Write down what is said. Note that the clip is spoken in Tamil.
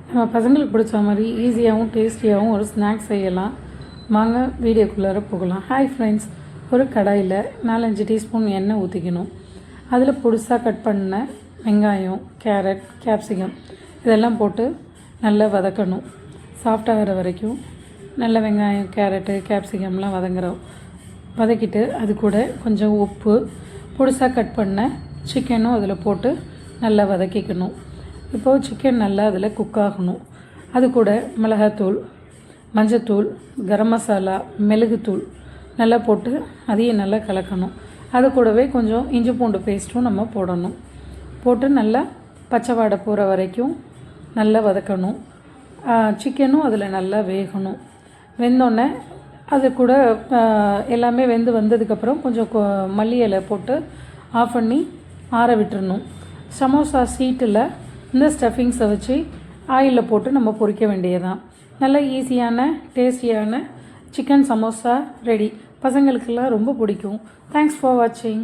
நம்ம பசங்களுக்கு பிடிச்ச மாதிரி ஈஸியாகவும் டேஸ்டியாகவும் ஒரு ஸ்நாக்ஸ் செய்யலாம். வாங்க வீடியோக்குள்ளார போகலாம். ஹாய் ஃப்ரெண்ட்ஸ், ஒரு கடாயில் 4-5 டீஸ்பூன் எண்ணெய் ஊற்றிக்கணும். அதில் பொடிசாக கட் பண்ண வெங்காயம், கேரட், கேப்சிகம் இதெல்லாம் போட்டு நல்லா வதக்கணும். சாஃப்டாகிற வரைக்கும் நல்ல வெங்காயம், கேரட்டு, கேப்சிகம்லாம் வதக்கிட்டு அது கூட கொஞ்சம் உப்பு, பொடிசாக கட் பண்ண சிக்கனும் அதில் போட்டு நல்லா வதக்கிக்கணும். இப்போது சிக்கன் நல்லா அதில் குக் ஆகணும். அது கூட மிளகாத்தூள், மஞ்சத்தூள், கரம் மசாலா, மிளகுத்தூள் நல்லா போட்டு அதையும் நல்லா கலக்கணும். அது கூடவே கொஞ்சம் இஞ்சி பூண்டு பேஸ்ட்டும் நம்ம போடணும். போட்டு நல்லா பச்சை வாடை போகிற வரைக்கும் நல்லா வதக்கணும். சிக்கனும் அதில் நல்லா வேகணும். வெந்தோடனே அது கூட எல்லாமே வெந்து வந்ததுக்கப்புறம் கொஞ்சம் மல்லி இலை போட்டு ஆஃப் பண்ணி ஆற விட்டுறணும். சமோசா சீட்டில் இந்த ஸ்டஃபிங்ஸை வச்சு ஆயிலில் போட்டு நம்ம பொரிக்க வேண்டியதான். நல்ல ஈஸியான டேஸ்டியான சிக்கன் சமோசா ரெடி. பசங்களுக்கெல்லாம் ரொம்ப பிடிக்கும். தேங்க்ஸ் ஃபார் வாட்சிங்.